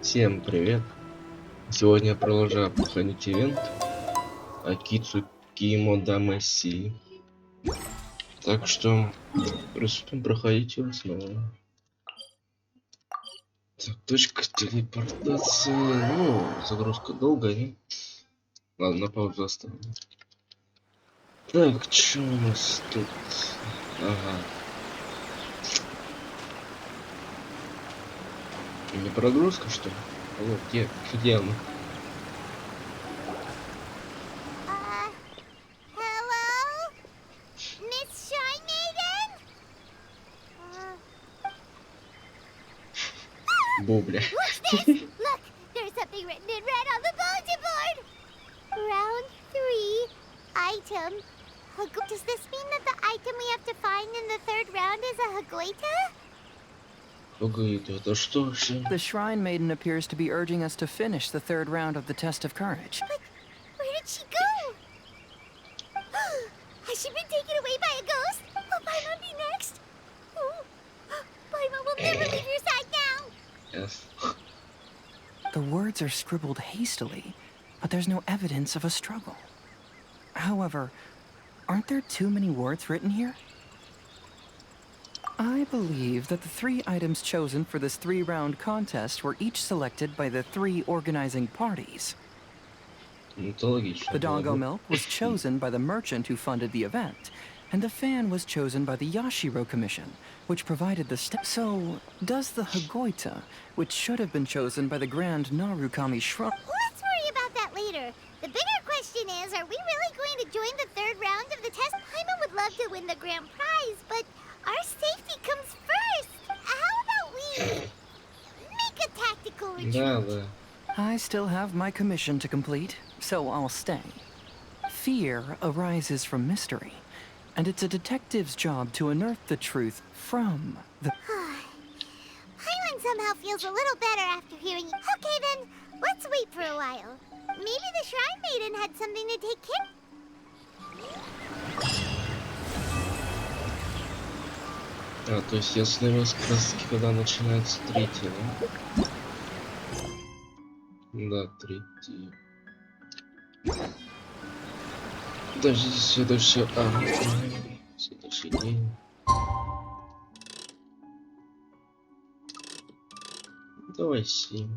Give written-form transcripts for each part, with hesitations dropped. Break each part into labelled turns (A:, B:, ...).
A: Всем привет! Сегодня я продолжаю проходить ивент Акицу Кимодамэси. Так что приступим проходить его снова. Так, точка телепортации. Ну, загрузка долгая, не? Ладно, на паузу оставлю. Так, что у нас тут? Ага. Не прогрузка, что ли? Алло, где она?
B: Hello? Miss Shy Maiden?
A: Бубля.
B: What's this? Look, there's something written in red on the bulletin board. Round 3, item. Does this mean that the item we have to find in the third round is a Hagoita?
A: Это что вообще?
C: The Shrine Maiden appears to be urging us to finish the third round of the test of courage.
B: But where did she go? Has she been taken away by a ghost? Will Paimon be next? Oh, Paimon will never leave your side now.
A: Yes.
C: The words are scribbled hastily, but there's no evidence of a struggle. However, aren't there too many words written here? I believe that the 3 items chosen for this 3-round contest were each selected by the 3 organizing parties. The Dongo milk was chosen by the merchant who funded the event, and the fan was chosen by the Yashiro Commission, which provided the So, does the Hagoita, which should have been chosen by the Grand Narukami Shrine...
B: Let's worry about that later. The bigger question is, are we really going to join the third round of the test? Paimon would love to win the grand prize, but our safety comes first. How about we make a tactical retreat?
C: I still have my commission to complete, so I'll stay. Fear arises from mystery, and it's a detective's job to unearth the truth from the...
B: Paimon somehow feels a little better after hearing... Okay then, let's wait for a while. Maybe the Shrine Maiden had something to take care...
A: А, то есть я становился как раз таки, когда начинается третий, да? Да, третий. Подождите, следующий... следующий день. Давай 7.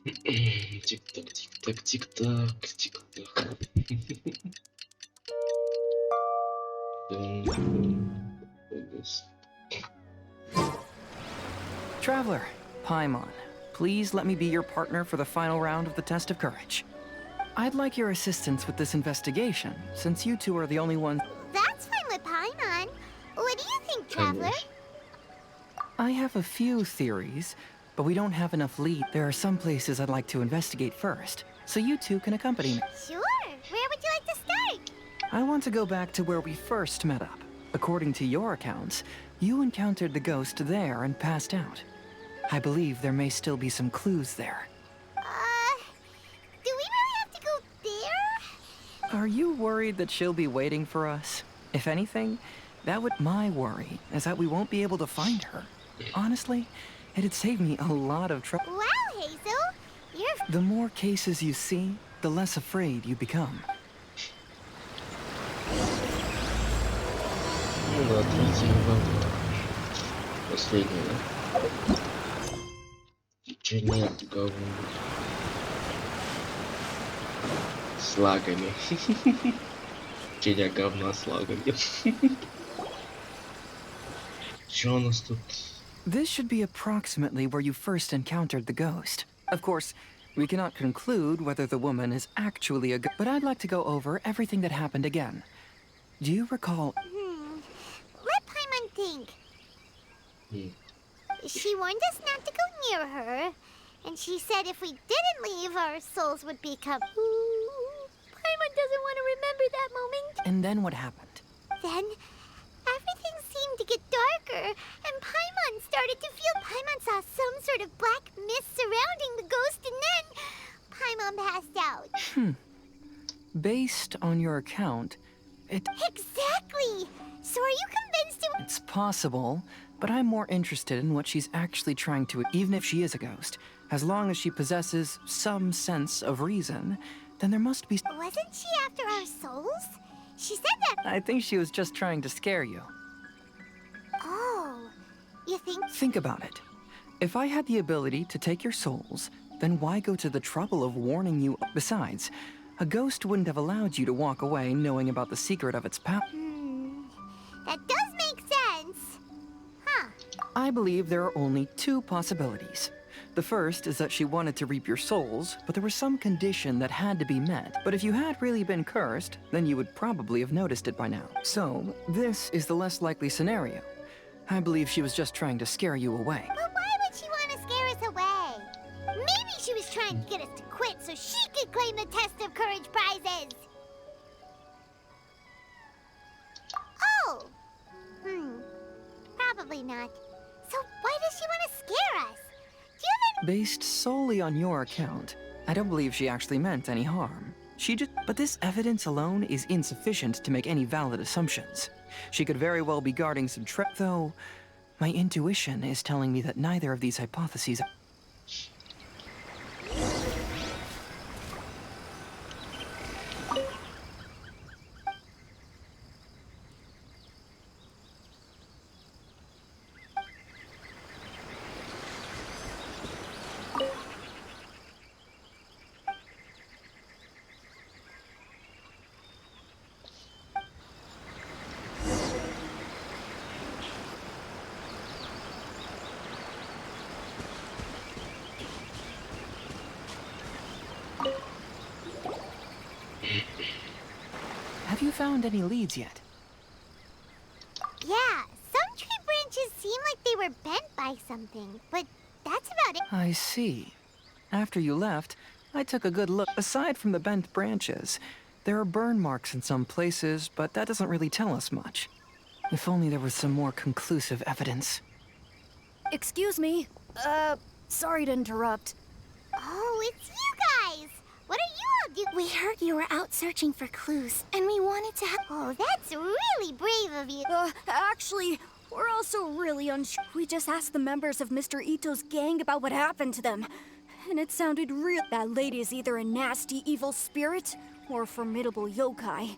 A: Тик-так, тик-так, тик-так, тик-так.
C: Traveler, Paimon, please let me be your partner for the final round of the test of courage. I'd like your assistance with this investigation, since you two are the only ones...
B: That's fine with Paimon. What do you think, Traveler?
C: I have a few theories, but we don't have enough lead. There are some places I'd like to investigate first, so you two can accompany me.
B: Sure. Where would you like to start?
C: I want to go back to where we first met up. According to your accounts, you encountered the ghost there and passed out. I believe there may still be some clues there.
B: Do we really have to go there?
C: Are you worried that she'll be waiting for us? If anything, that would... My worry is that we won't be able to find her. Honestly, it'd save me a lot of trouble.
B: Wow, Hazel. You're...
C: The more cases you see, the less afraid you become.
A: Ну да, третий ивент. Последний, да? Течения говно. С лагами. Течения говна с лагами. Чё у нас тут?
C: This should be approximately where you first encountered the ghost. Of course, we cannot conclude whether the woman is actually a ghost, but I'd like to go over everything that happened again. Do you recall...
B: Let Paimon think. She warned us not to go near her, and she said if we didn't leave, our souls would become... Paimon doesn't want to remember that moment.
C: And then what happened?
B: Then, everything seemed to get darker, and Paimon started to feel... Paimon saw some sort of black mist surrounding the ghost, and then Paimon passed out.
C: Based on your account,
B: Exactly! So are you convinced it...
C: it's possible, but I'm more interested in what she's actually trying to, even if she is a ghost. As long as she possesses some sense of reason, then there must be...
B: Wasn't she after our souls? She said that...
C: I think she was just trying to scare you.
B: Oh, you think...
C: Think about it. If I had the ability to take your souls, then why go to the trouble of warning you? Besides, a ghost wouldn't have allowed you to walk away knowing about the secret of its power.
B: That does make sense. Huh.
C: I believe there are only two possibilities. The first is that she wanted to reap your souls, but there was some condition that had to be met. But if you had really been cursed, then you would probably have noticed it by now. So, this is the less likely scenario. I believe she was just trying to scare you away.
B: But why would she want to scare us away? Maybe she was trying to get us to quit so she could claim the Test of Courage prizes. Oh! Probably not. So why does she want to scare us? Do you have any...
C: Based solely on your account, I don't believe she actually meant any harm. But this evidence alone is insufficient to make any valid assumptions. She could very well be guarding some though my intuition is telling me that neither of these hypotheses... Have you found any leads yet?
B: Yeah, some tree branches seem like they were bent by something, but that's about it.
C: I see. After you left, I took a good look. Aside from the bent branches, there are burn marks in some places, but that doesn't really tell us much. If only there was some more conclusive evidence.
D: Excuse me. Sorry to interrupt.
B: Oh, it's you guys! What are you all doing? We heard you were out searching for clues, and we wanted to help. Oh, that's really brave of you.
D: Actually, we're also really unsure. We just asked the members of Mr. Ito's gang about what happened to them. And it sounded real. That lady is either a nasty evil spirit or a formidable yokai.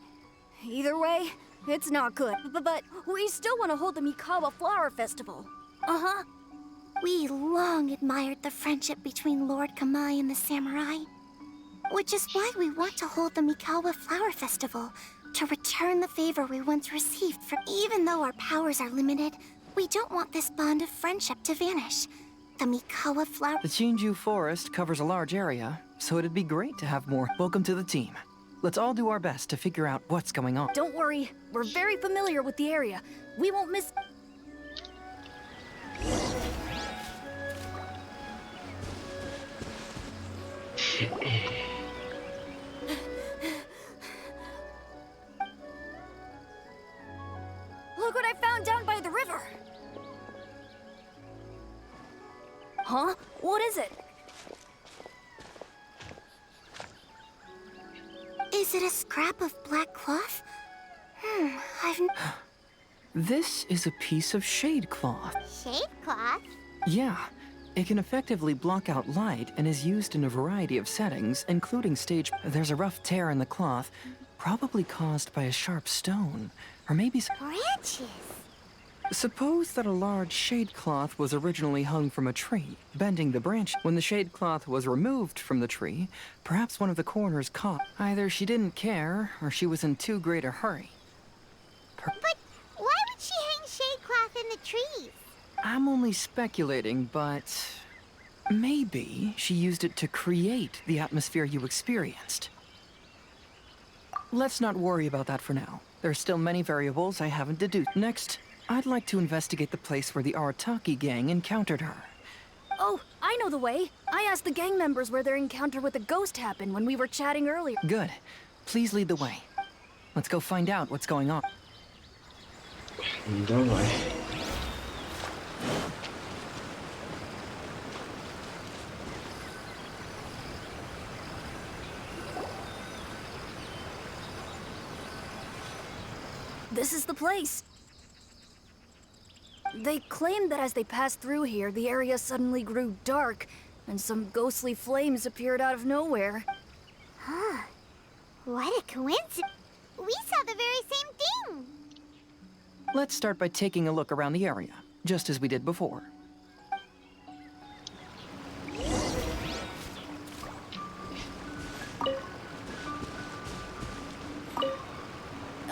D: Either way, it's not good. But we still want to hold the Mikawa Flower Festival.
B: Uh-huh. We long admired the friendship between Lord Kamai and the samurai. Which is why we want to hold the Mikawa Flower Festival, to return the favor we once received from... Even though our powers are limited, we don't want this bond of friendship to vanish. The Mikawa Flower...
C: The Chinju Forest covers a large area, so it'd be great to have more. Welcome to the team. Let's all do our best to figure out what's going on.
D: Don't worry, we're very familiar with the area. We won't miss... Look what I found down by the river! Huh? What is it?
B: Is it a scrap of black cloth? I've...
C: This is a piece of shade cloth.
B: Shade cloth?
C: Yeah, it can effectively block out light and is used in a variety of settings, including stage... There's a rough tear in the cloth, probably caused by a sharp stone, or maybe...
B: Branches?
C: Suppose that a large shade cloth was originally hung from a tree, bending the branch. When the shade cloth was removed from the tree, perhaps one of the corners caught. Either she didn't care, or she was in too great a hurry.
B: But why would she hang shade cloth in the trees?
C: I'm only speculating, but... maybe she used it to create the atmosphere you experienced. Let's not worry about that for now. There are still many variables I haven't deduced. Next, I'd like to investigate the place where the Arataki gang encountered her.
D: Oh, I know the way. I asked the gang members where their encounter with the ghost happened when we were chatting earlier.
C: Good. Please lead the way. Let's go find out what's going on.
A: Давай.
D: This is the place. They claimed that as they passed through here, the area suddenly grew dark, and some ghostly flames appeared out of nowhere.
B: Huh. What a coincidence. We saw the very same thing.
C: Let's start by taking a look around the area, just as we did before.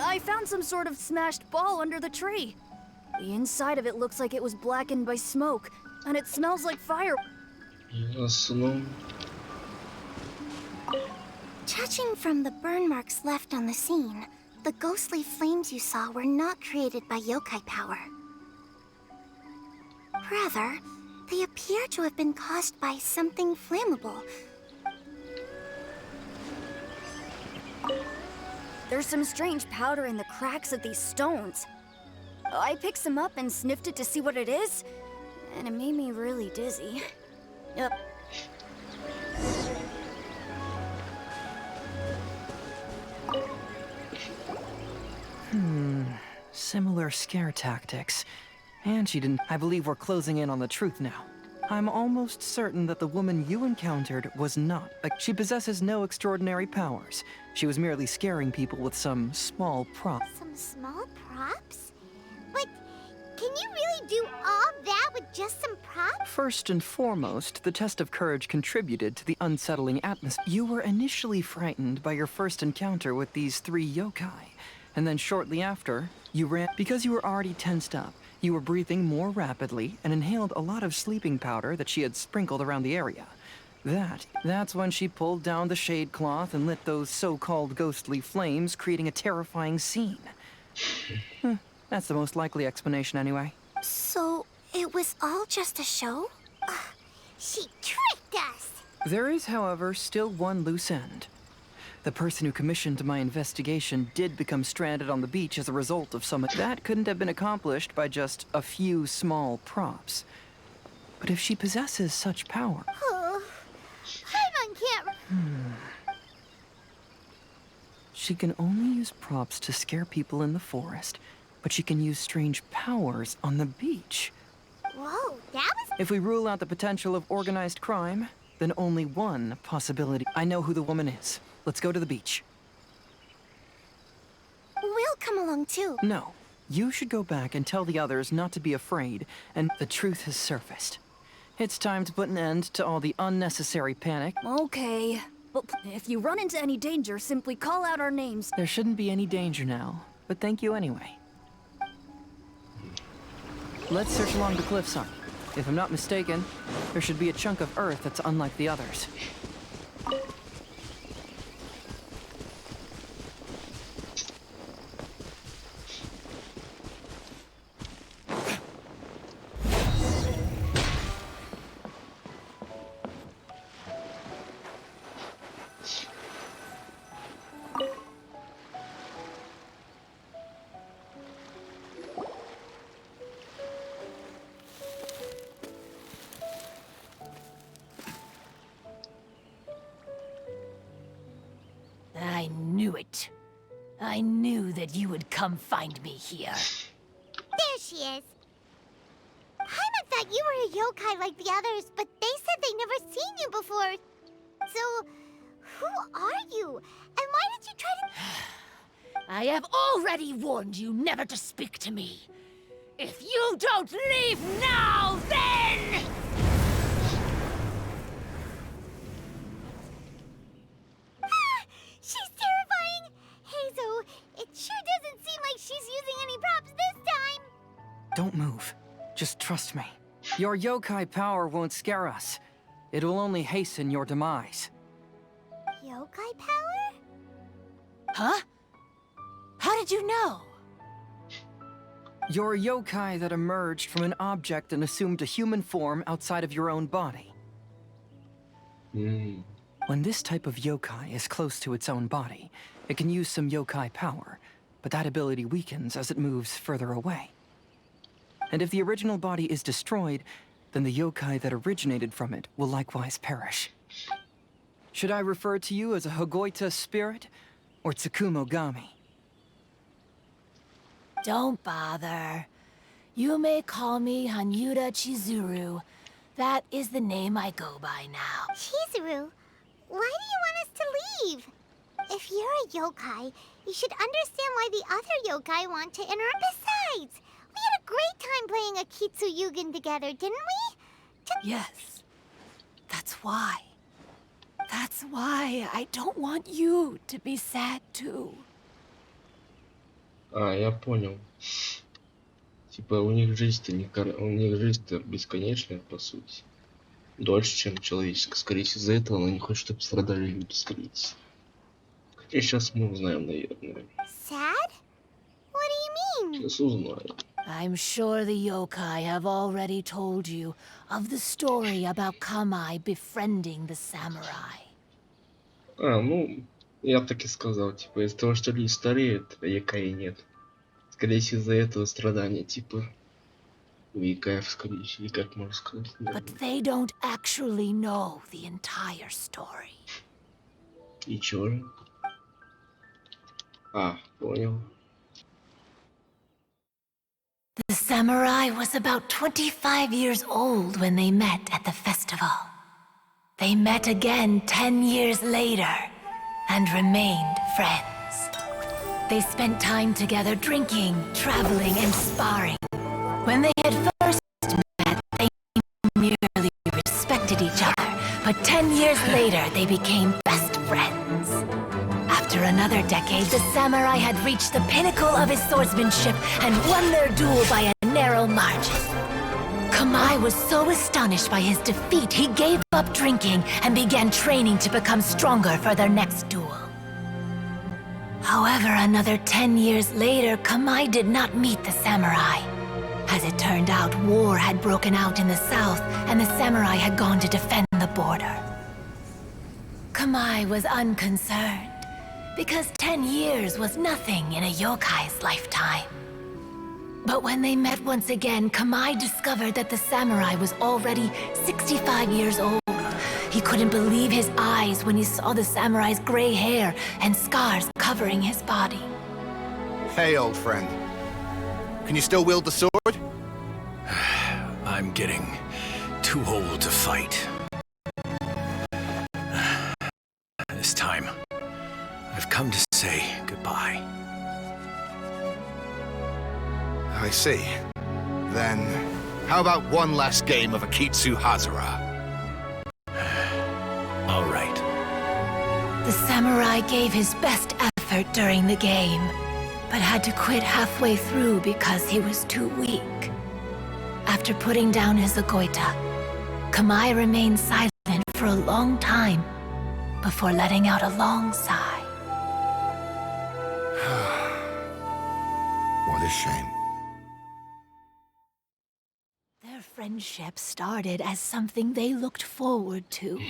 D: I found some sort of smashed ball under the tree. The inside of it looks like it was blackened by smoke, and it smells like fire.
A: Ясно.
B: Judging from the burn marks left on the scene, the ghostly flames you saw were not created by yokai power. Rather, they appear to have been caused by something flammable.
D: There's some strange powder in the cracks of these stones. I picked some up and sniffed it to see what it is, and it made me really dizzy. Yep.
C: Similar scare tactics. And she didn't. I believe we're closing in on the truth now. I'm almost certain that the woman you encountered was not. She possesses no extraordinary powers. She was merely scaring people with some small prop.
B: Some small props? But can you really do all that with just some props?
C: First and foremost, the test of courage contributed to the unsettling atmosphere. You were initially frightened by your first encounter with these 3 yokai, and then shortly after, you ran. Because you were already tensed up, you were breathing more rapidly and inhaled a lot of sleeping powder that she had sprinkled around the area. That's when she pulled down the shade cloth and lit those so-called ghostly flames, creating a terrifying scene. That's the most likely explanation anyway.
B: So, it was all just a show? She tricked us!
C: There is, however, still one loose end. The person who commissioned my investigation did become stranded on the beach as a result of some... That couldn't have been accomplished by just a few small props. But if she possesses such power...
B: Oh, Paimon can't...
C: She can only use props to scare people in the forest, but she can use strange powers on the beach.
B: Whoa, that was...
C: If we rule out the potential of organized crime, then only one possibility. I know who the woman is. Let's go to the beach.
B: We'll come along too.
C: No. You should go back and tell the others not to be afraid, and the truth has surfaced. It's time to put an end to all the unnecessary panic.
D: Okay. But if you run into any danger, simply call out our names.
C: There shouldn't be any danger now, but thank you anyway. Let's search along the cliffside. If I'm not mistaken, there should be a chunk of earth that's unlike the others.
E: I knew it. I knew that you would come find me here.
B: There she is. Paimon thought you were a yokai like the others, but they said they never seen you before. So, who are you? And why did you try to...
E: I have already warned you never to speak to me. If you don't leave now, then...
B: She's terrifying! Hazel, it sure doesn't seem like she's using any props this time!
C: Don't move. Just trust me. Your yokai power won't scare us. It will only hasten your demise.
B: Yokai power?
E: Huh? How did you know?
C: You're a yokai that emerged from an object and assumed a human form outside of your own body. When this type of yokai is close to its own body, it can use some yokai power, but that ability weakens as it moves further away. And if the original body is destroyed, then the yokai that originated from it will likewise perish. Should I refer to you as a Hagoita spirit, or Tsukumogami?
E: Don't bother. You may call me Hanyuda Chizuru. That is the name I go by now.
B: Chizuru, why do you want us to leave? If you're a yokai, you should understand why the other yokai want to interact. Besides, we had a great time playing Akitsu Yugen together, didn't we?
E: Yes, that's why. That's why I don't want you to be sad too.
A: А, я понял. Типа у них жизнь-то у них жизнь-то бесконечная, по сути. Дольше, чем человеческая. Скорее всего, из-за этого она не хочет, чтобы страдали люди, скорее всего. Хотя сейчас мы узнаем, наверное.
B: Sad? What do you mean?
A: Сейчас узнаем.
E: I'm sure the yokai have already told you of the story about Kamai befriending the samurai.
A: А, ну, я так и сказал, типа, из-за того, что люди стареют, а якаи нет. Скорее всего, из-за этого страдания, типа, у якаев, скорее всего, или как можно сказать.
E: But they don't actually know the entire story.
A: И чё же? А, понял.
E: The samurai was about 25 years old when they met at the festival. They met again 10 years later and remained friends. They spent time together drinking, traveling, and sparring. When they had first met, they merely respected each other, but 10 years later they became best friends. After another decade, the samurai had reached the pinnacle of his swordsmanship and won their duel by a narrow margin. Kamai was so astonished by his defeat, he gave up drinking and began training to become stronger for their next duel. However, another 10 years later, Kamai did not meet the samurai. As it turned out, war had broken out in the south, and the samurai had gone to defend the border. Kamai was unconcerned, because 10 years was nothing in a yokai's lifetime. But when they met once again, Kamai discovered that the samurai was already 65 years old. He couldn't believe his eyes when he saw the samurai's gray hair and scars covering his body.
F: Hey, old friend. Can you still wield the sword?
G: I'm getting too old to fight. This time, I've come to say goodbye.
F: I see. Then, how about one last game of Akitsu Hazara?
G: All right.
E: The samurai gave his best effort during the game, but had to quit halfway through because he was too weak. After putting down his agoita, Kamai remained silent for a long time before letting out a long sigh.
F: What a shame.
E: Their friendship started as something they looked forward to,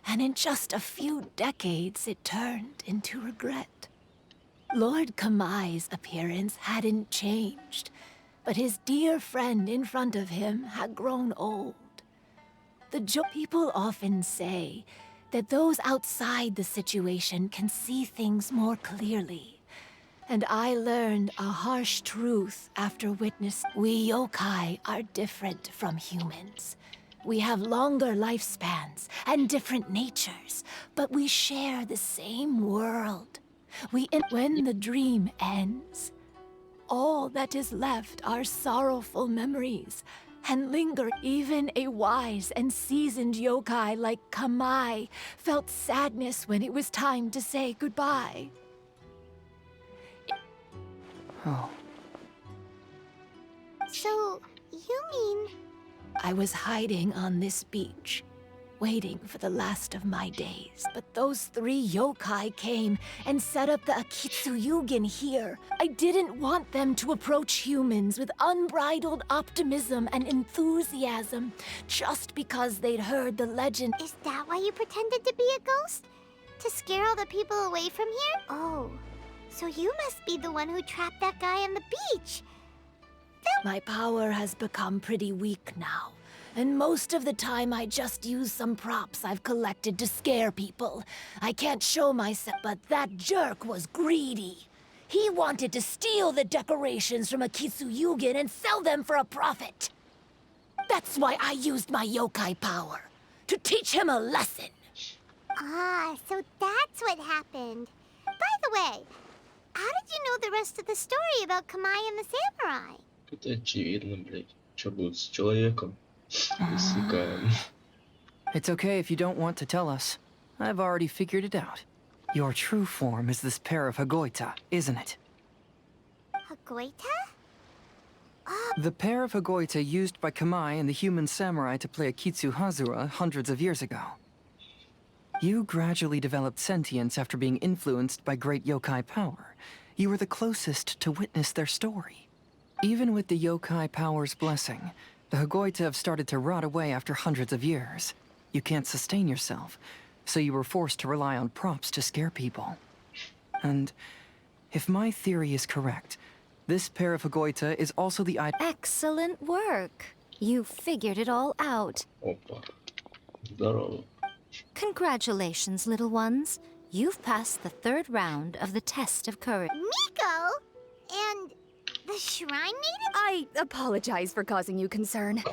E: and in just a few decades it turned into regret. Lord Kamai's appearance hadn't changed, but his dear friend in front of him had grown old. People often say that those outside the situation can see things more clearly. And I learned a harsh truth after witnessing. We yokai are different from humans. We have longer lifespans and different natures, but we share the same world. When the dream ends, all that is left are sorrowful memories and linger. Even a wise and seasoned yokai like Kamai felt sadness when it was time to say goodbye.
C: Oh.
B: So, you mean...
E: I was hiding on this beach, waiting for the last of my days. But those 3 yokai came and set up the Akitsu Yugen here. I didn't want them to approach humans with unbridled optimism and enthusiasm, just because they'd heard the legend.
B: Is that why you pretended to be a ghost? To scare all the people away from here? Oh, so you must be the one who trapped that guy on the beach.
E: My power has become pretty weak now, and most of the time I just use some props I've collected to scare people. I can't show myself, but that jerk was greedy. He wanted to steal the decorations from Akitsu Yugen and sell them for a profit. That's why I used my yokai power, to teach him a lesson.
B: Ah, so that's what happened. By the way, how did you know the rest of the story about Kamai and the samurai?
A: Это очевидно, блядь. Что будет с человеком? Если
C: It's okay if you don't want to tell us. I've already figured it out. Your true form is this pair of Hagoita, isn't it?
B: Hagoita?
C: The pair of Hagoita used by Kamai and the human samurai to play Akitsu Hazura hundreds of years ago. You gradually developed sentience after being influenced by great yokai power. You were the closest to witness their story. Even with the yokai power's blessing, the Hagoita have started to rot away after hundreds of years. You can't sustain yourself, so you were forced to rely on props to scare people. And if my theory is correct, this pair of Hagoita is also the
D: Excellent work. You figured it all out.
A: Опа. Здорово.
D: Congratulations, little ones. You've passed the third round of the test of courage.
B: Miko? And the shrine maiden?
D: I apologize for causing you concern.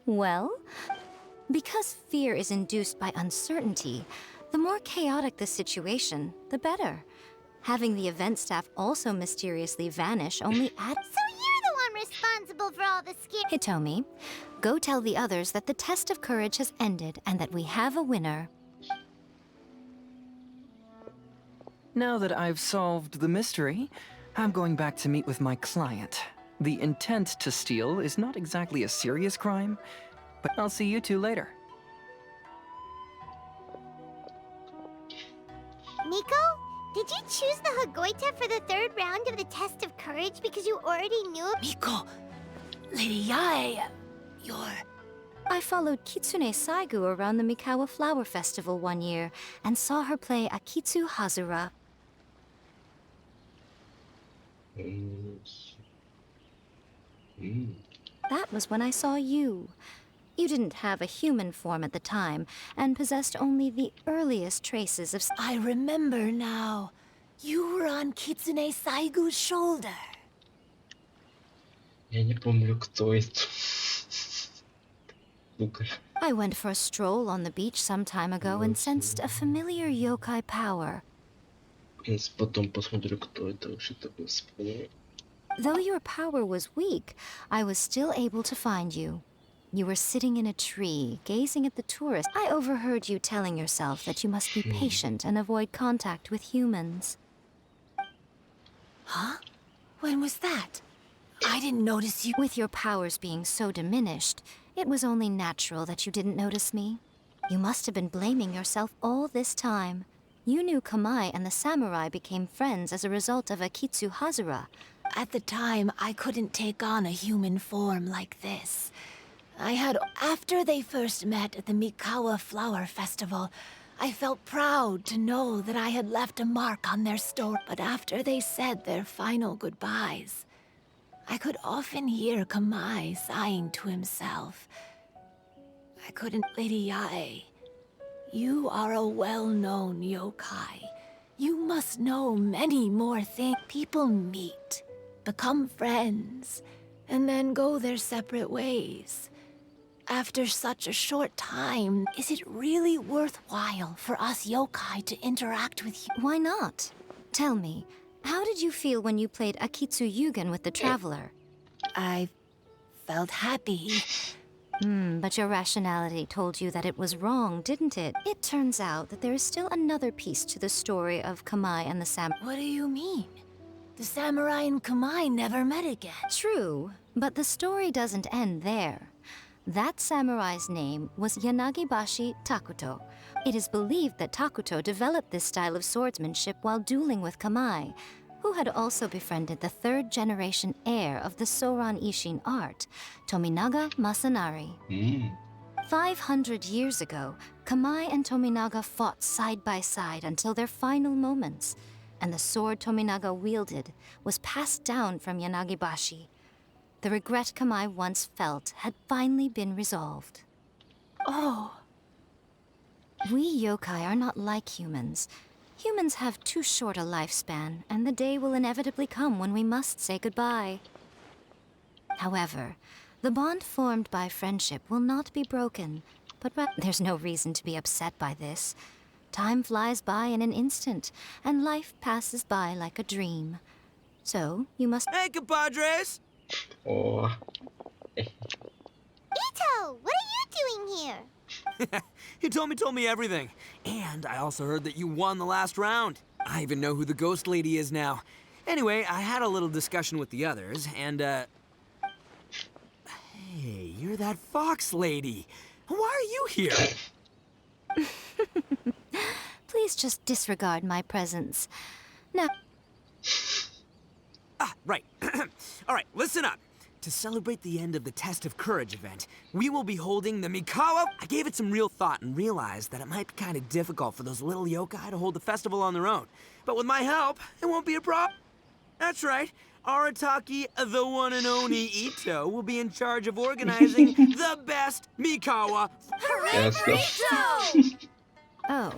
D: Well, because fear is induced by uncertainty, the more chaotic the situation, the better. Having the event staff also mysteriously vanish only adds...
B: So you're the one responsible for all the scare...
D: Hitomi, go tell the others that the test of courage has ended and that we have a winner.
C: Now that I've solved the mystery, I'm going back to meet with my client. The intent to steal is not exactly a serious crime, but I'll see you two later.
B: Miko, did you choose the Hagoita for the third round of the test of courage because you already knew...
E: Miko, Lady Yae, you're...
D: I followed Kitsune Saigu around the Mikawa Flower Festival one year and saw her play Akitsu Hazura. That was when I saw you. You didn't have a human form at the time and possessed only the earliest traces of...
E: I remember now. You were on Kitsune Saigu's shoulder.
A: Я не помню, кто это.
D: I went for a stroll on the beach some time ago and sensed a familiar yokai power.
A: Потом посмотрю, кто это вообще такой. Вспомню.
D: Though your power was weak, I was still able to find you. You were sitting in a tree, gazing at the tourists. I overheard you telling yourself that you must be patient and avoid contact with humans.
E: Huh? When was that? I didn't notice you.
D: With your powers being so diminished, it was only natural that you didn't notice me. You must have been blaming yourself all this time. You knew Kamai and the samurai became friends as a result of Akitsu Hazura.
E: At the time, I couldn't take on a human form like this. After they first met at the Mikawa Flower Festival, I felt proud to know that I had left a mark on their story. But after they said their final goodbyes, I could often hear Kamai sighing to himself. I couldn't... Lady Yae, you are a well-known yokai. You must know many more things. People meet, become friends, and then go their separate ways. After such a short time, is it really worthwhile for us yokai to interact with you?
D: Why not? Tell me, how did you feel when you played Akitsu Yugen with the Traveler?
E: I felt happy.
D: But your rationality told you that it was wrong, didn't it? It turns out that there is still another piece to the story of Kamai and the samurai.
E: What do you mean? The samurai and Kamai never met again.
D: True, but the story doesn't end there. That samurai's name was Yanagibashi Takuto. It is believed that Takuto developed this style of swordsmanship while dueling with Kamai, who had also befriended the third-generation heir of the Soran Ishin art, Tominaga Masanari. 500 years ago, Kamai and Tominaga fought side by side until their final moments, and the sword Tominaga wielded was passed down from Yanagibashi. The regret Kamai once felt had finally been resolved.
E: Oh.
D: We yokai are not like humans.
H: Humans have too short a lifespan, and the day will inevitably come when we must say goodbye. However, the bond formed by friendship will not be broken, but there's no reason to be upset by this. Time flies by in an instant, and life passes by like a dream. So, you must—
I: Hey, compadres!
A: Oh.
B: Ito, what are you doing here?
I: He told me everything. And I also heard that you won the last round. I even know who the ghost lady is now. Anyway, I had a little discussion with the others, and, Hey, you're that fox lady. Why are you here?
H: Please just disregard my presence. Now—
I: Ah, right. All right, listen up. To celebrate the end of the Test of Courage event, we will be holding the Mikawa. I gave it some real thought and realized that it might be kind of difficult for those little yokai to hold the festival on their own. But with my help, it won't be a problem. That's right. Arataki, the one and only Ito, will be in charge of organizing the best Mikawa.
B: Hooray for Ito!
H: Oh.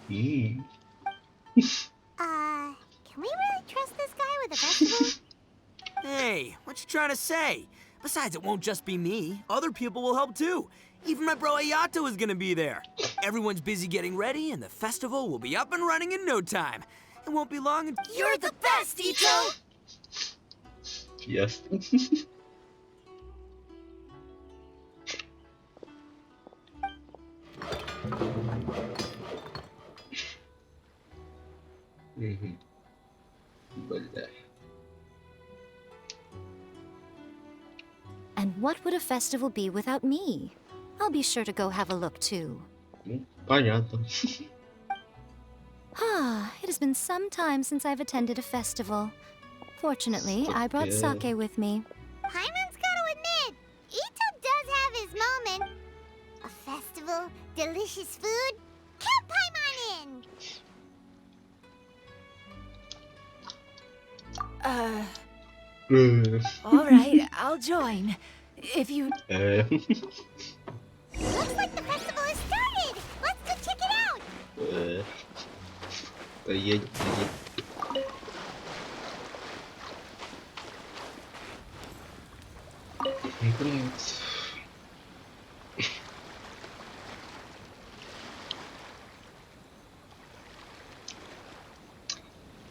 B: Can we really trust this guy with a festival?
I: Hey, what you trying to say? Besides, it won't just be me. Other people will help too. Even my bro Ayato is gonna be there. Everyone's busy getting ready, and the festival will be up and running in no time. It won't be long until—
B: You're the best, Ito!
A: Yes.
H: And what would a festival be without me? I'll be sure to go have a look too.
A: Понятно.
H: It has been some time since I've attended a festival. Fortunately, I brought sake with me.
B: Paimon's gotta admit, Ito does have his moment. A festival, delicious food. Count Paimon in!
E: All right, I'll join. If you...
B: Looks like the festival has started! Let's go check it out!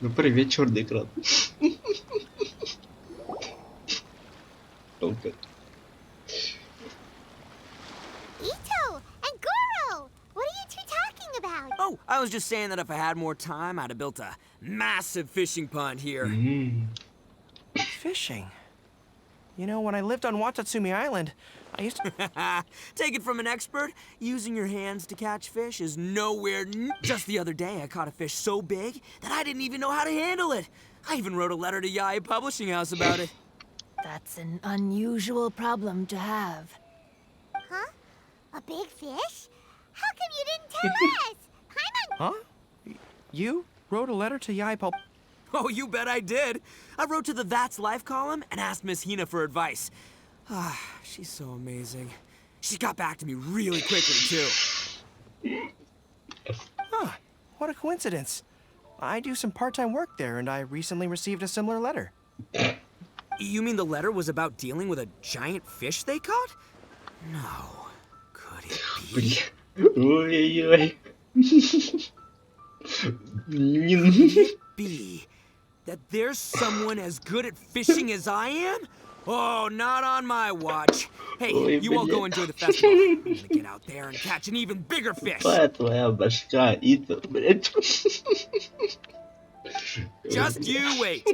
A: Ну привет, черный экран. Okay.
B: Ito and Goro! What are you two talking about?
I: Oh, I was just saying that if I had more time, I'd have built a massive fishing pond here.
J: Fishing? You know, when I lived on Watatsumi Island, I used to...
I: Take it from an expert, using your hands to catch fish is nowhere Just the other day, I caught a fish so big that I didn't even know how to handle it. I even wrote a letter to Yai Publishing House about it.
E: That's an unusual problem to have.
B: Huh? A big fish? How come you didn't tell us? Paimon!
J: Huh? You wrote a letter to Yai Pulp...
I: Oh, you bet I did. I wrote to the That's Life column and asked Miss Hina for advice. She's so amazing. She got back to me really quickly, too.
J: Huh. What a coincidence. I do some part-time work there, and I recently received a similar letter.
I: You mean the letter was about dealing with a giant fish they caught? No. Could it be?
A: Ой-ой-ой.
I: Could it be that there's someone as good at fishing as I am? Oh, not on my watch. Hey, you all go enjoy the festival. I'm gonna get out there and catch an even bigger fish.
A: Твоя башка, Ито, блядь.
I: Just you wait.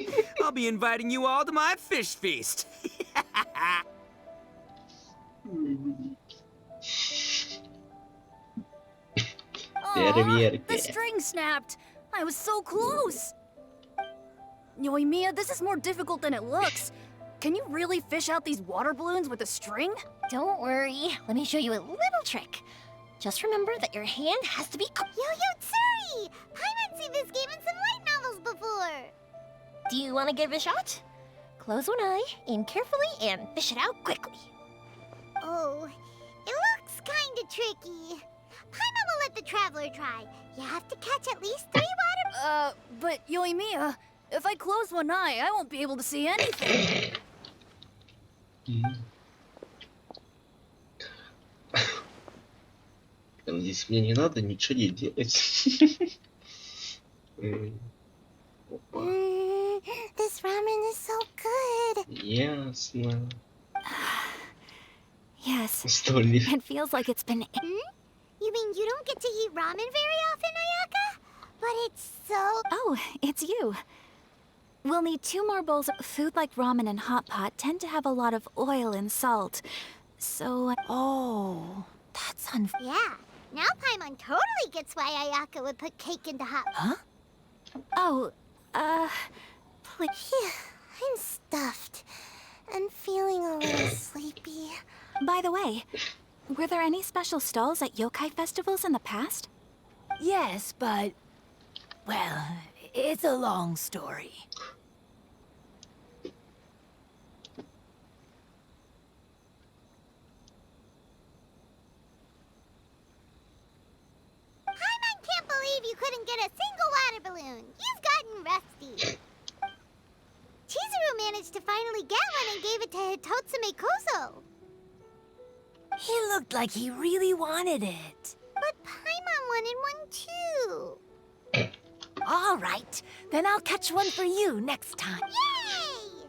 I: I'll be inviting you all to my fish feast.
D: The string snapped. I was so close. Yoimiya, this is more difficult than it looks. Can you really fish out these water balloons with a string?
K: Don't worry. Let me show you a little trick. Just remember that your hand has to be...
B: Yo-Yo Tsuri! Paimon's seen this game in some light novels before.
K: Do you want to give it a shot? Close one eye, aim carefully, and fish it out quickly.
B: Oh, it looks kinda tricky. Paimon will let the traveler try. You have to catch at least 3 water...
D: But Yoimiya, if I close one eye, I won't be able to see anything.
A: Здесь мне не надо ничего не делать. Опа.
B: This ramen is so good.
A: Ясно.
H: Yes,
A: Историй.
H: it feels like it's been...
B: You mean you don't get to eat ramen very often, Ayaka? But it's so...
H: Oh, it's you. We'll need 2 more bowls. Food like ramen and hot pot tend to have a lot of oil and salt. So...
E: Oh, that's
B: Yeah. Now Paimon totally gets why Ayaka would put cake into hot...
E: Huh?
H: Oh,
B: Please. I'm stuffed. And feeling a little sleepy.
H: by the way, were there any special stalls at yokai festivals in the past?
E: Yes, but... Well, it's a long story.
B: Paimon can't believe you couldn't get a single water balloon. You've gotten rusty. Chizuru managed to finally get one and gave it to Hitotsume Kozo.
E: He looked like he really wanted it.
B: But Paimon wanted one too.
E: All right, then I'll catch one for you next time.
B: Yay!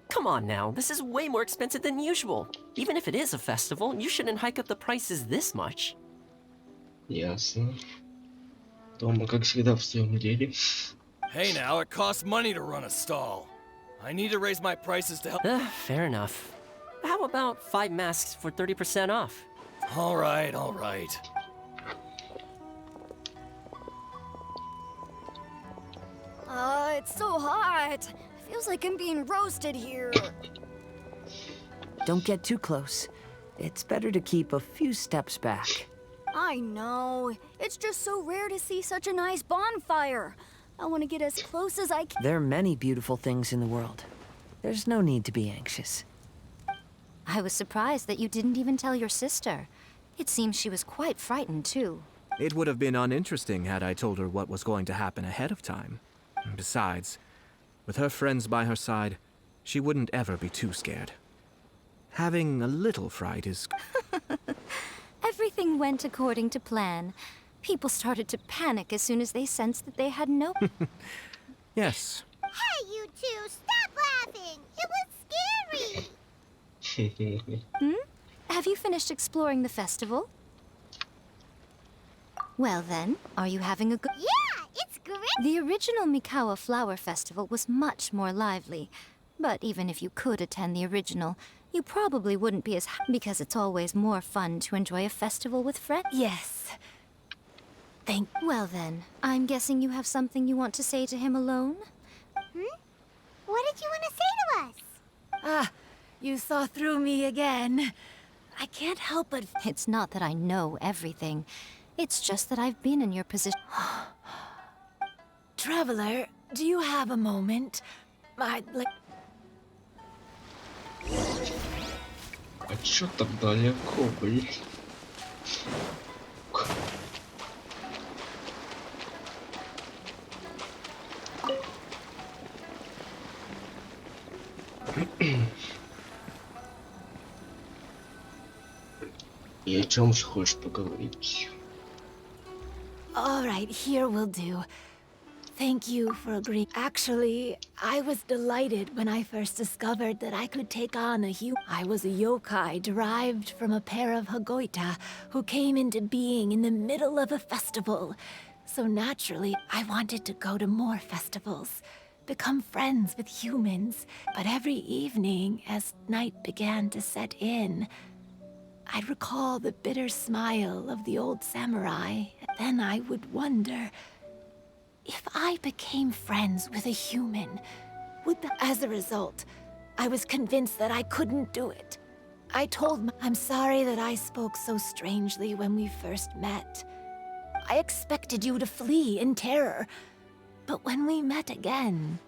L: Come on now, this is way more expensive than usual. Even if it is a festival, you shouldn't hike up the prices this much.
A: Ясно. Тома, как всегда, в своем деле.
M: Hey now, it costs money to run a stall. I need to raise my prices to help.
L: Fair enough. How about 5 masks for 30% off?
M: All right, all right.
D: It's so hot. Feels like I'm being roasted here.
C: Don't get too close. It's better to keep a few steps back.
D: I know. It's just so rare to see such a nice bonfire. I want to get as close as I can.
C: There are many beautiful things in the world. There's no need to be anxious.
H: I was surprised that you didn't even tell your sister. It seems she was quite frightened, too.
J: It would have been uninteresting had I told her what was going to happen ahead of time. Besides, with her friends by her side, she wouldn't ever be too scared. Having a little fright is...
H: Everything went according to plan. People started to panic as soon as they sensed that they had no...
J: Yes.
B: Hey, you two, stop laughing. It was scary.
H: Have you finished exploring the festival? Well then, are you having a good...
B: Yeah, it's great.
H: The original Mikawa Flower Festival was much more lively. But even if you could attend the original, you probably wouldn't be as happy because it's always more fun to enjoy a festival with friends.
E: Yes.
H: Well then, I'm guessing you have something you want to say to him alone?
B: What did you want to say to us?
E: Ah, you saw through me again. I can't help but...
H: It's not that I know everything. It's just that I've been in your position.
E: Traveler, do you have a moment? I'd like...
A: А чё так далеко, блин? И о чем же хочешь поговорить?
E: All right, here will do. Thank you for agreeing. Actually, I was delighted when I first discovered that I could take on a human. I was a yokai derived from a pair of Hagoita who came into being in the middle of a festival. So naturally, I wanted to go to more festivals, become friends with humans. But every evening, as night began to set in, I'd recall the bitter smile of the old samurai. Then I would wonder, if I became friends with a human, would that... As a result, I was convinced that I couldn't do it. I told I'm sorry that I spoke so strangely when we first met. I expected you to flee in terror. But when we met again,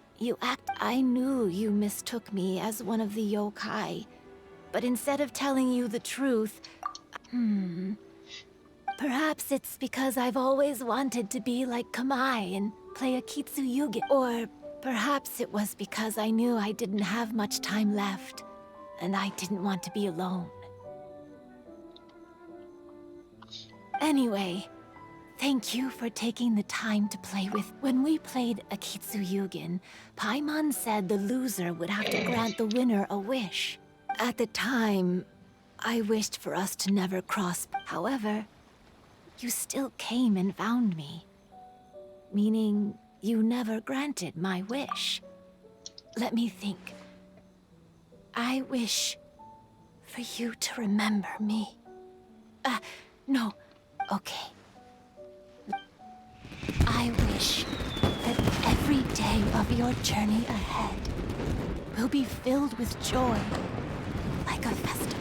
E: I knew you mistook me as one of the yokai, but instead of telling you the truth, perhaps it's because I've always wanted to be like Kamai and play Akitsu Yugi. Or perhaps it was because I knew I didn't have much time left, and I didn't want to be alone. Anyway, thank you for taking the time to play with. When we played Akitsu Yugen, Paimon said the loser would have to grant the winner a wish. At the time, I wished for us to never cross. However, you still came and found me. Meaning, you never granted my wish. Let me think. I wish for you to remember me. No. Okay. I wish that every day of your journey ahead will be filled with joy, like a festival.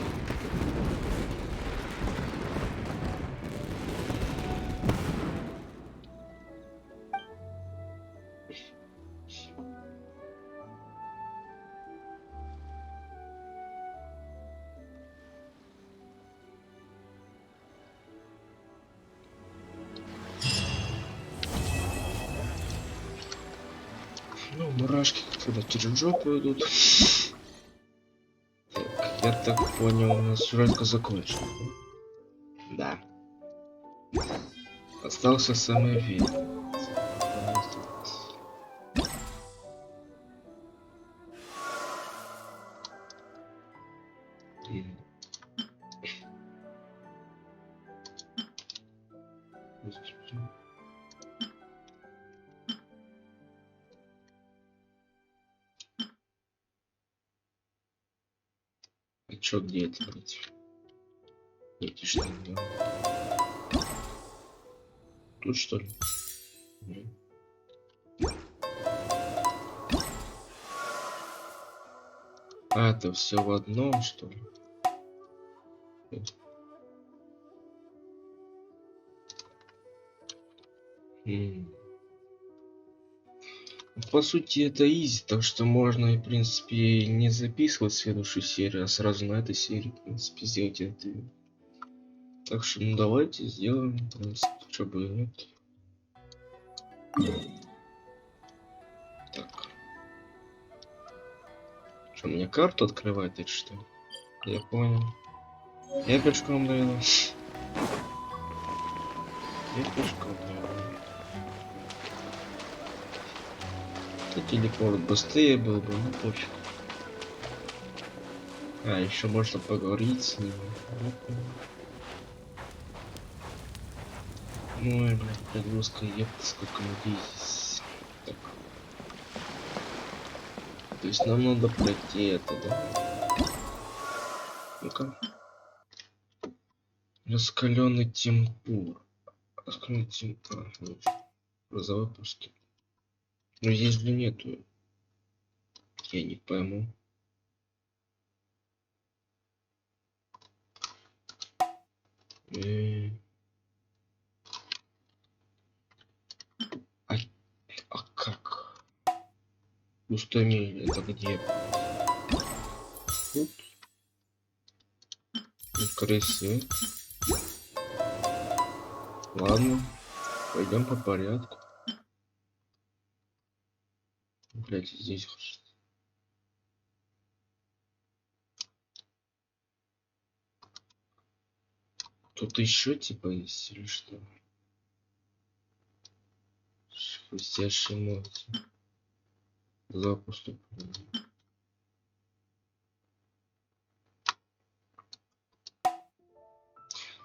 A: Ну, мурашки когда через жопу идут. Так, я так понял, у нас сюжетка закончена. Да. Остался самый верный. А чё, где это, блядь? Эти что ли? Тут что ли? А, это все в одном, что ли? По сути, это изи, так что можно, в принципе, не записывать следующую серию, а сразу на этой серии, в принципе, сделать это. Так что, ну давайте сделаем, в принципе, что бы и нет. Так. Что, мне карту открывать, это что? Я понял. Я пешком, наверное. Я пешком, наверное. Телепорт быстрее был бы, ну пофиг. А, еще можно поговорить с ним. Ой, блядь, загрузка, епта, сколько людей здесь. Так. То есть нам надо пройти это, да? Ну-ка. Раскаленный темпур. Раскаленный темпур. Розовой пуски. Но здесь же нету. Я не пойму. А как? Пустомель, это где? Тут. Скорее всего. Ладно. Пойдем по порядку. Блять, здесь. Тут еще типа есть или что? Хрустящие эмоции. Запуск.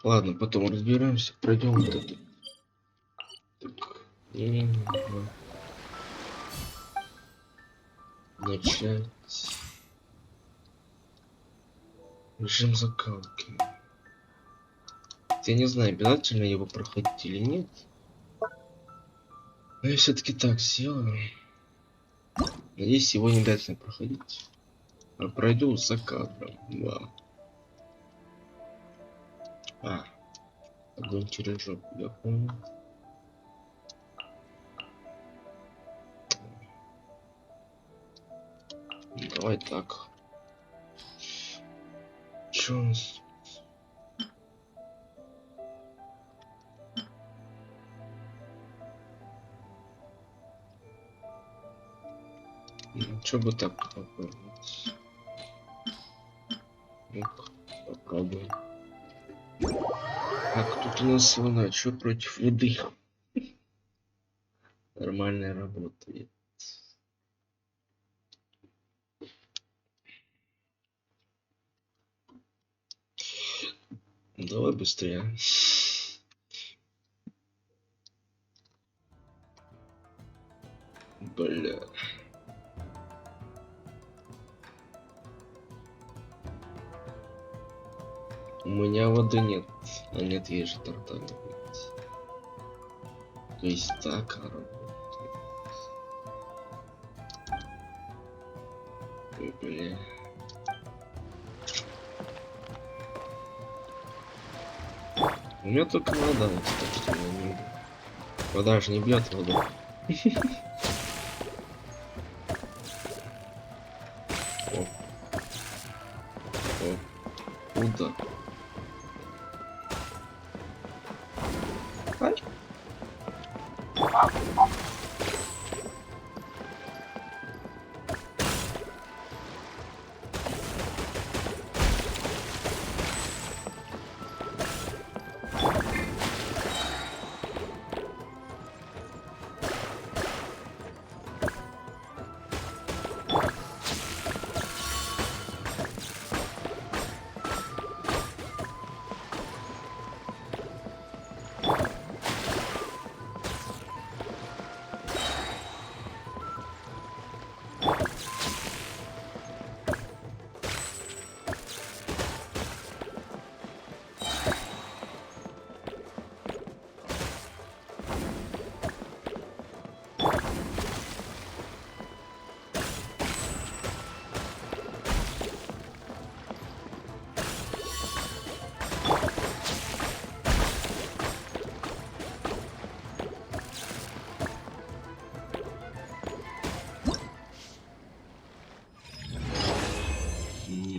A: Ладно, потом разбираемся, пройдем вот это. Так, начать. Режим закалки. Я не знаю, обязательно его проходить или нет. Но я все-таки так сделаю. Надеюсь, его не обязательно проходить. А пройду за кадром. Да. А. Огонь через жопу, я понял. Давай так. Чё у нас? Чё бы так попробовать? Ну-ка, попробуем. Так, тут у нас волна. Чё против воды? Нормальная работает. Давай быстрее. Бля. У меня воды нет. А нет, есть же тарталь. То есть так работает. Ой, бля. У меня только вода, так что я не... Вода же не бьет воду. О. О. Куда? Ай.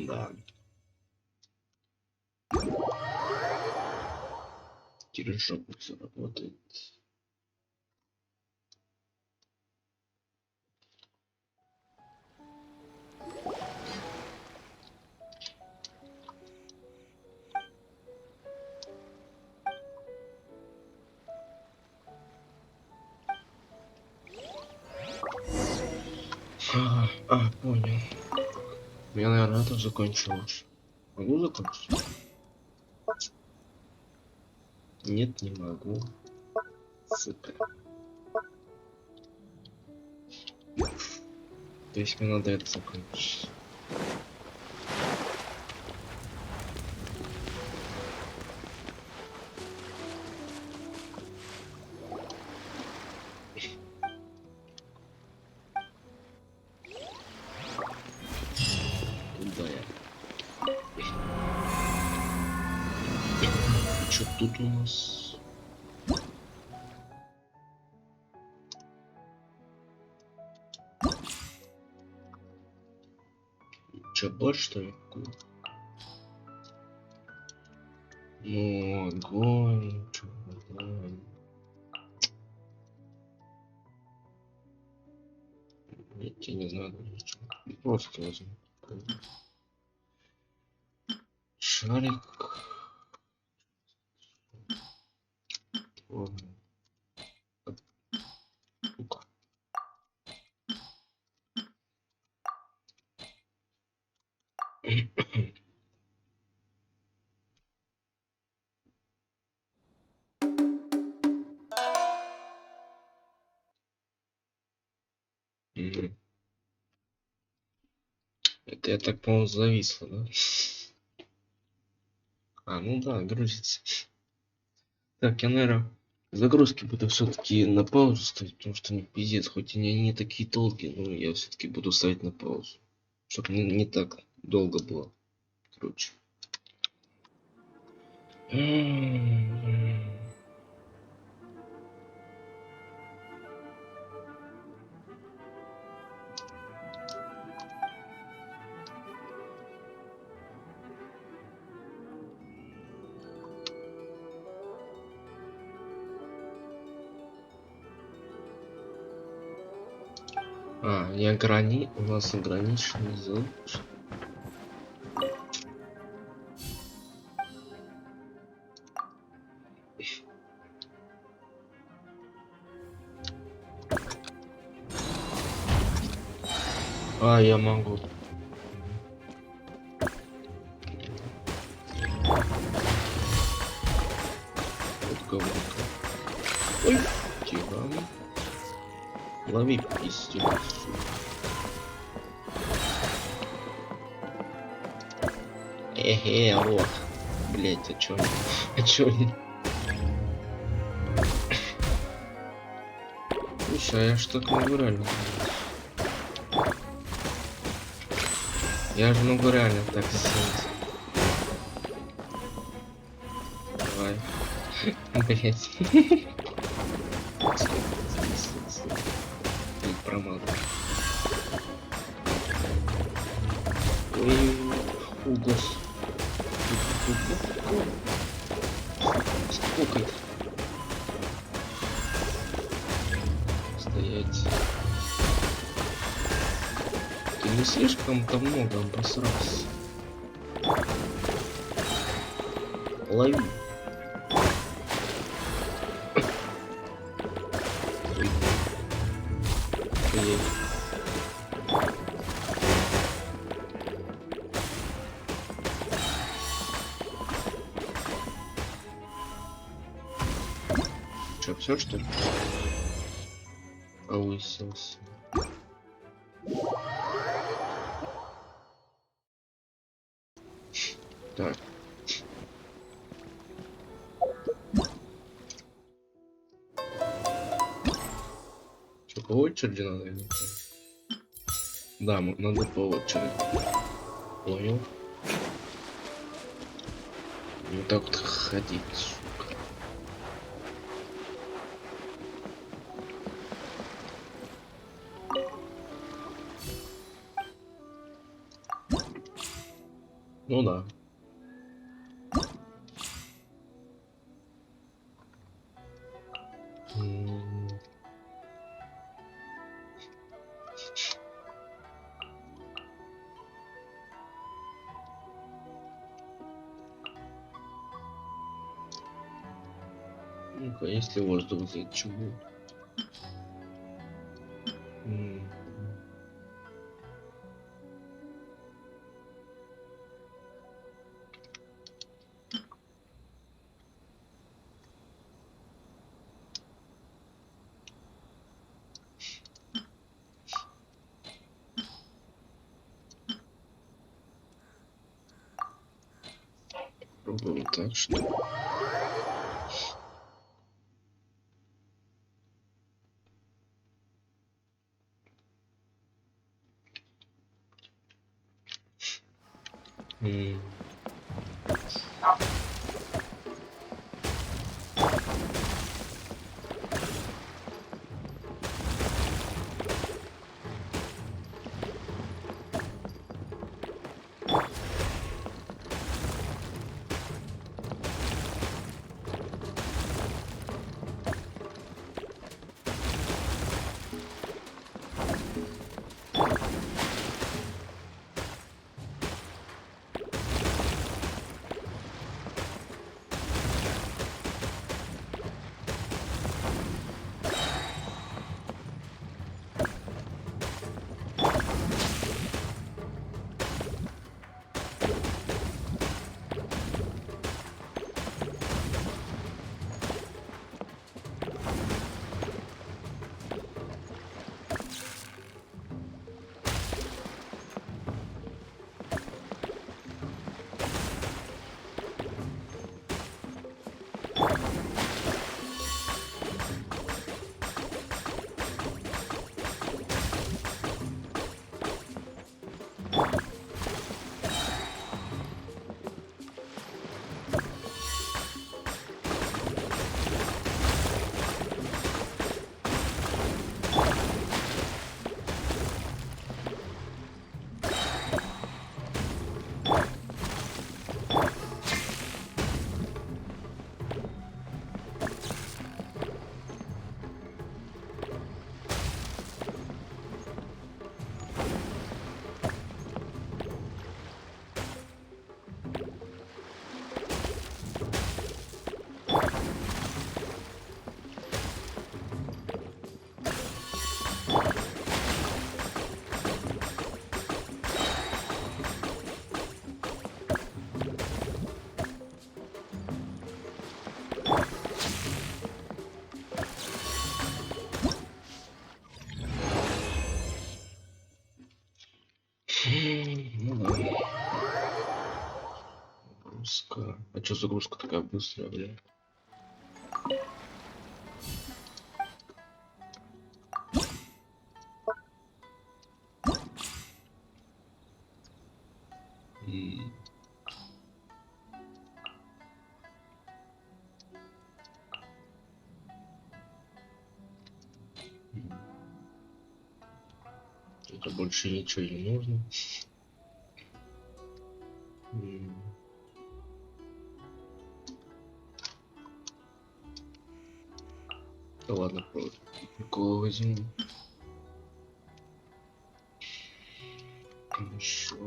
A: Да. Через жопу все работает. Понял. Я, наверное, это закончил уже. Могу закончить? Нет, не могу. Сука. То есть мне надо это закончить. Куда я? Что тут у нас? Че, бот, что ли? Ну, огонь. Чё, огонь. Я не знаю даже что. Просто возьму. Шарик. Ладно. Ну-ка. Мгм. Это я так, по-моему, зависло, да? Ну да, грузится. Так, я, наверное, загрузки буду все-таки на паузу ставить, потому что не пиздец, хоть они не такие долгие, но я все-таки буду ставить на паузу. Чтобы не так долго было. Короче. У нас ограниченный залог. Я могу. Отговорка. Ой, тихо. Лови пиздец. Лох. Блять, а чё? Слушай, я ж так могу реально. Я же могу реально так сделать. Давай. Блять. Промазал. Ой, угос. Сколько их? Стоять. Ты не слишком-то много обосрался. Лови. Чё, все что ли? Повысился. Так. Что, по очереди надо или нет? Да, надо по очереди. Понял. Вот так вот ходить, сука. Ну да. Ну-ка, если воздух взять, чего? Пробуем так, что... Загрузка. А чё загрузка такая быстрая, бля? Это больше ничего не нужно. Да ладно, просто прикол возьму. Хорошо.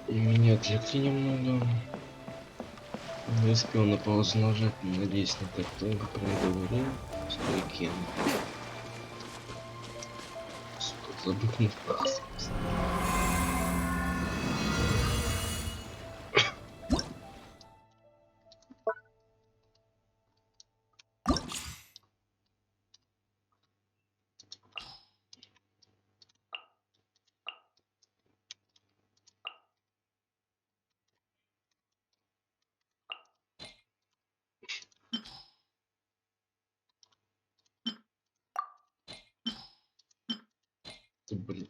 A: Меня отвлекли немного. Не успел на паузу нажать, надеюсь, не так долго проговорил. Что кем. Сука, забыл на фраз. Блин.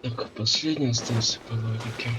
A: Так, последний остался по логике.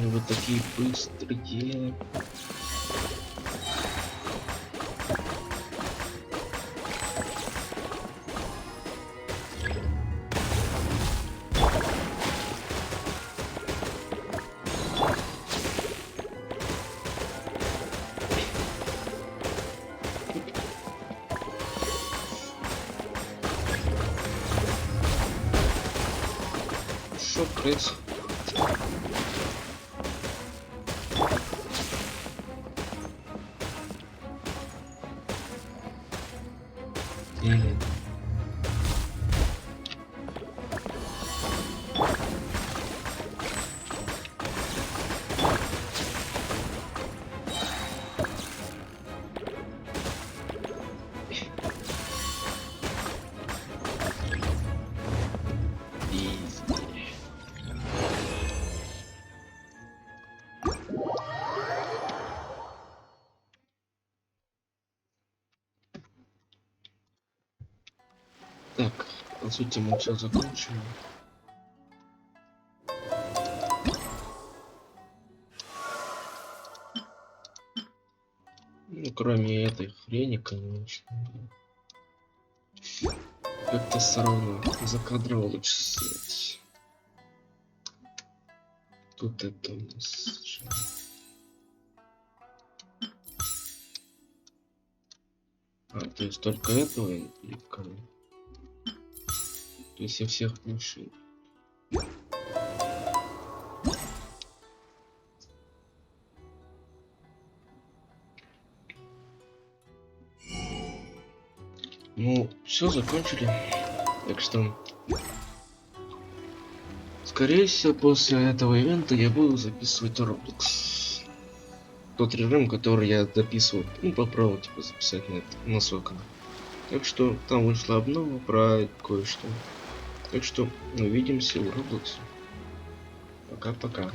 A: Вы такие быстрые. Что происходит? Так, по сути мы все закончили. Ну, кроме этой хрени, конечно. Как-то все равно закадрово лучше сделать. Тут это у нас... то есть только этого я не кликаю. То есть я всех решил. Ну, все закончили. Так что, скорее всего, после этого ивента я буду записывать Roblox. Тот режим, который я дописывал, ну, попробовал типа записать на свой канал. Так что там вышла обнова про кое-что. Так что увидимся в Roblox. Пока-пока.